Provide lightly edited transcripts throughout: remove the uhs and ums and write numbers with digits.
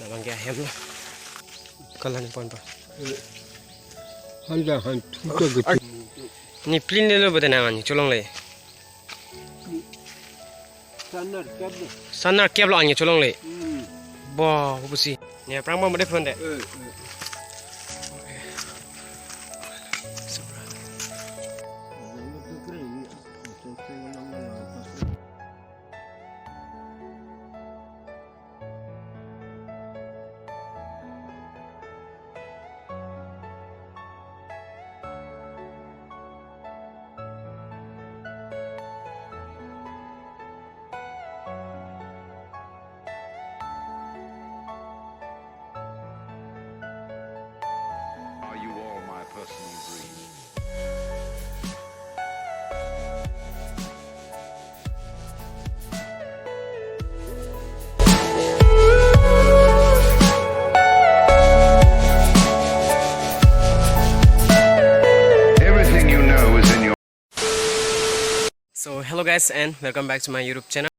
Bang kia hem lah. Kalau ni pon pa. Handa han tuta gitu. Ni plin le lo betul nama ni colong le. Sanar kabel. Sana kiap lo angin colong le. Bah, apa sih? Ni perang pun ada pun dek. Are you all my personal dream? Everything you know is in your So hello guys and welcome back to my YouTube channel.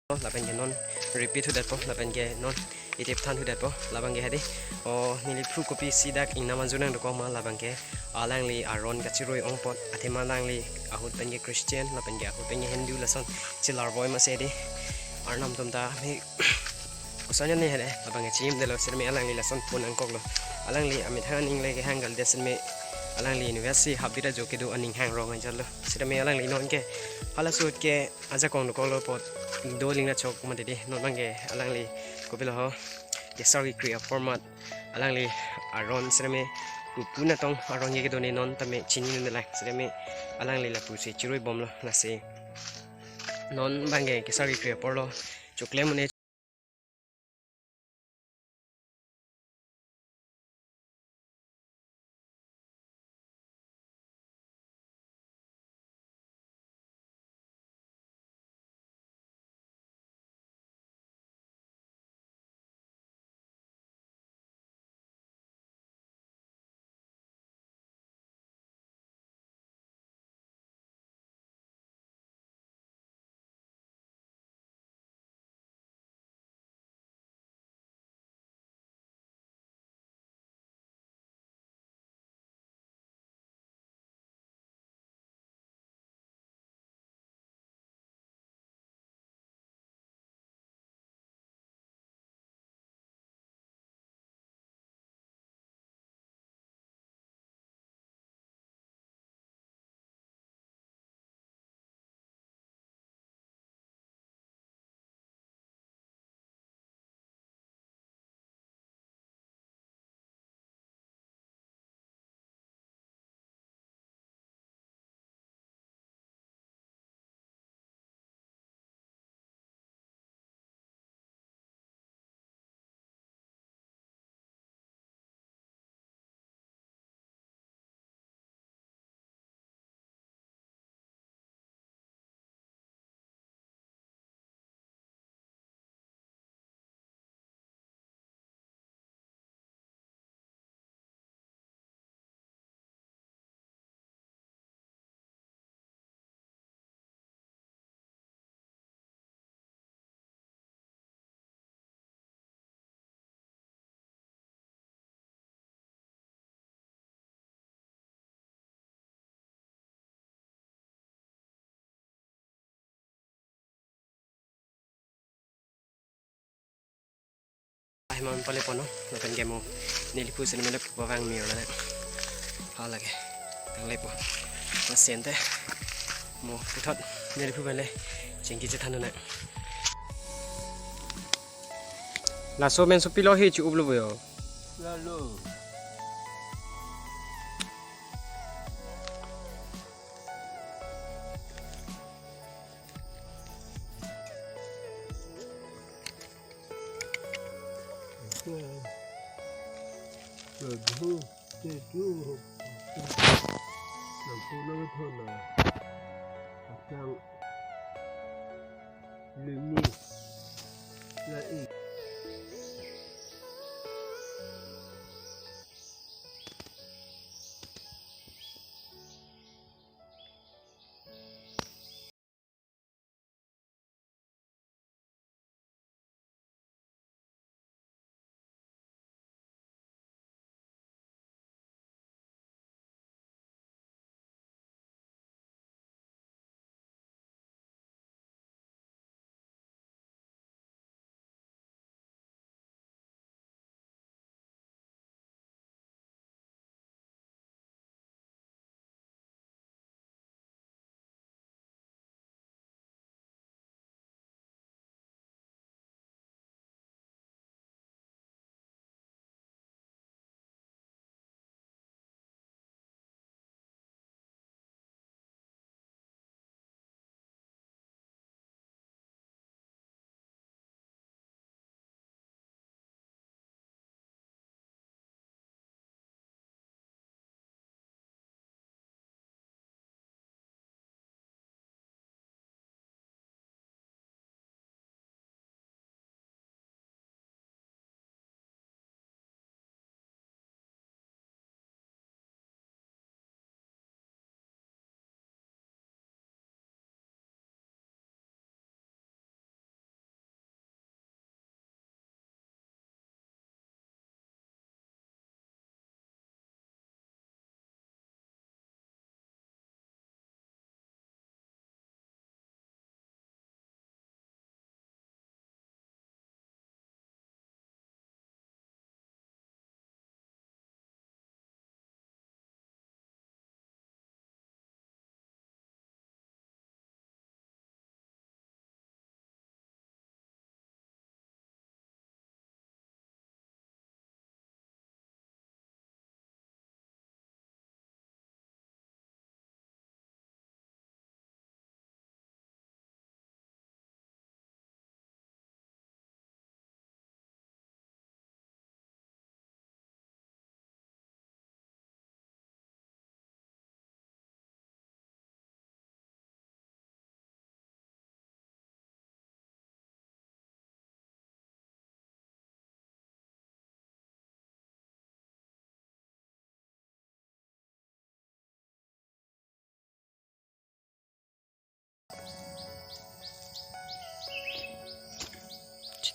laban ke non repeat hu dat po laban ke non itip than hu dat po laban ke hadi o nili phu kopi sidak ing naman junang ko ma laban ke alangli aron ka chiroi ong pot athema langli ahut pen ke christian laban ke ahut pen ke hindu lason chilar boy ma se di arnam tum ta mi usanya ne hede laban ke chim de lo sir mi alangli lason pun angkok lo alangli amit han ing le ke hangal desen me alangli university habira jo ke do aning hang rong an jalo sir mi alangli non ke hala sut ke aja kong ko lo pot do ling na chok ma de non bange alangli ko belo ho ke sorry create format alangli aron sir mi puna tong aron ye ke do ne non tame chini ne la sir mi alangli la pu se chiroi bom lo na se non bange ke sorry create por lo chokle mune man pale pono laban ke mo nili pu sen me le bawang mi la ha lage tang le po ma sente mo puthot nili pu bele jengki je thanu na la so men so pilo he chu ublu yo Lalu. Lalu. Sejuk. Lampu nama thona. Pasang lini. Lai.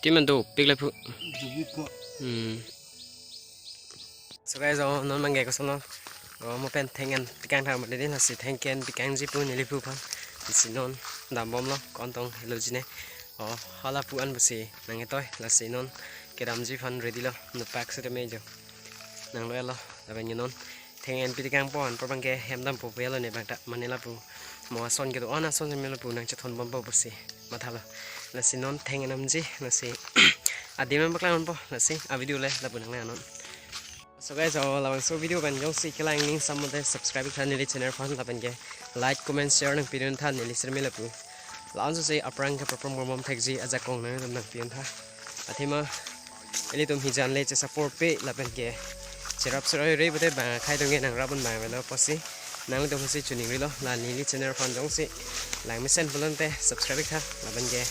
ที่มันดูปิกเลยพู Dubika. So guys, non mangai ko sono. Mo pen tengen pikang thang made din la si tengen pikang ji pu ni li pu phan. Si non dam bom lo kon tong hello ji ne. Hala pu an busi nang toy la si non ke dam ji phan ready lo no pack se me jo. Nang lo la ben non tengen pikang pon por bangge hem dam pu pe lo ne bang ta manila pu. Mo son ke do ona son me lo pu nang cha thon bom bo busi. Ma thala la si non tengen am ji la si adi men bakla non po la si a video le la pu nang na non. So guys, lawang so video ban jong si kelang ning some of the subscribe channel channel fan la ban ge like comment share nang pidun than ni lisir mela pu lawan so sei aprang ka perform mom thakji aja kong nang dam nang pian tha athima eli tum hijan le che support pe la ban ge cherap sroi re bode ba khai dong ge nang rabun ma velo posi nang dong si chuning ri lo la ni li channel fan jong si lang me sen bulon te subscribe tha la ban ge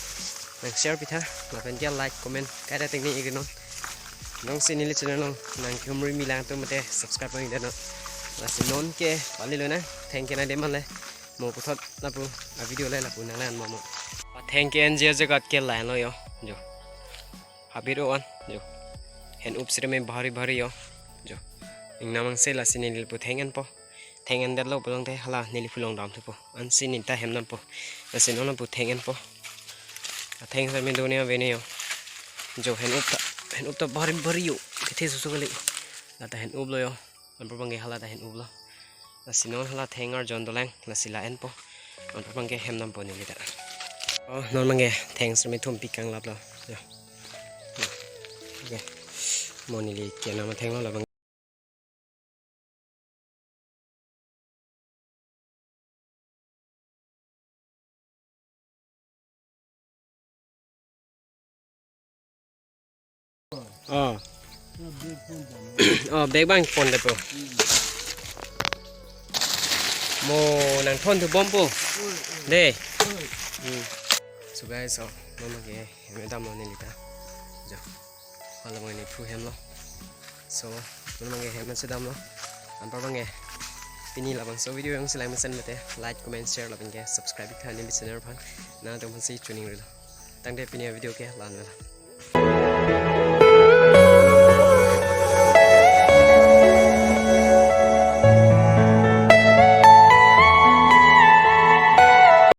nang share pi tha la ban ge like comment ka da tekni ignon nong sini le channel nong nang kumri milang tu mate subscribe pang dano la sinon ke pali lo na thank you na de male mo puthot na pu a video le la pu nang lan mo thank you en je gat ke la lo yo jo habiro on jo hen upsire me bhari bhari yo jo ing namang se la sini le pu thangen po thangen dat lo bolong te hala nili fulong dam tu po an sini ta hem nam po la sinon na pu thangen po thank you me dunia vene yo jo hen up ta bari bari yo kithe su kali la ta hen up lo yo an probange hala ta hen up lo la sinon hala thengar jon dolang la sila en po an probange hem nam po ni lita non mange thanks me thum pikang lap lo yo okay moni li ke na ma theng lo la bang bag bang pon de po mo nang thon thu bom po de so guys so mama ge me dam lo ni lita jo hala mo ni phu hem lo so mama ge hem se dam lo an par bang ge pini la bang so video yang silai me sen mate like comment share la bang ge subscribe ka ni channel phan na dong si tuning ri lo tang de pini video ke lan la